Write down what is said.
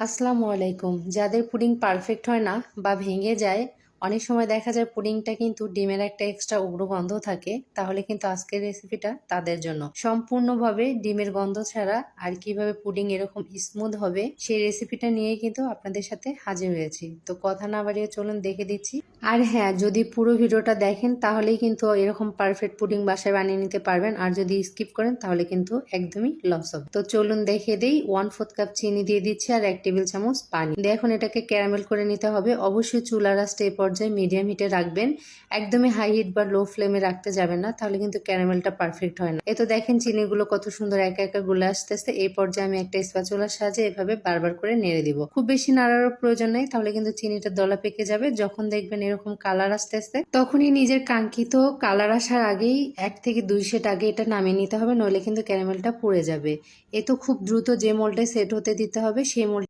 আসসালামু আলাইকুম। যাদের পুডিং পারফেক্ট হয় না বা ভেঙে যায়, অনেক সময় দেখা যায় পুডিংটা কিন্তু ডিমের একটা এক্সট্রা উগ্র গন্ধ থাকে, তাহলে কিন্তু আজকের রেসিপিটা তাদের জন্য। সম্পূর্ণভাবে ডিমের গন্ধ ছাড়া আর কিভাবে পুডিং এরকম স্মুথ হবে সেই রেসিপিটা নিয়েই কিন্তু আপনাদের সাথে হাজির হয়েছি। তো কথা না বাড়িয়ে চলুন দেখে দিচ্ছি। আর হ্যাঁ, যদি পুরো ভিডিওটা দেখেন তাহলেই কিন্তু এরকম পারফেক্ট পুডিং বাসায় বানিয়ে নিতে পারবেন, আর যদি স্কিপ করেন তাহলে কিন্তু একদমই লস হবে। তো চলুন দেখে দিই। 1/4 কাপ চিনি দিয়ে দিচ্ছি আর 1 টেবিল চামচ পানি দিয়ে এখন এটাকে ক্যারামেল করে নিতে হবে। অবশ্যই চুলার আঁচটা এই পর্যায়ে মিডিয়াম হিটে রাখবেন, একদমই হাই হিট বা লো ফ্লেমে রাখতে যাবেন না, তাহলে কিন্তু ক্যারামেলটা পারফেক্ট হয় না। এ তো দেখেন চিনিগুলো কত সুন্দর একা একা গুলে আসতেছে। এই পর্যায়ে আমি একটা স্প্যাচুলার সাহায্যে এভাবে বারবার করে নেড়ে দিব। খুব বেশি নাড়ারও প্রয়োজন নেই, তাহলে কিন্তু চিনিটা দলা পেকে যাবে। যখন দেখবেন এরকম কালার আসতেছে তখনই নিজের কাঙ্ক্ষিত কালার আসার আগেই 1 থেকে 2 সেট আগে এটা নামিয়ে নিতে হবে, নইলে কিন্তু ক্যারামেলটা পুড়ে যাবে। এ তো খুব দ্রুত যে মোল্ডে সেট হতে দিতে হবে সেই মোল্ড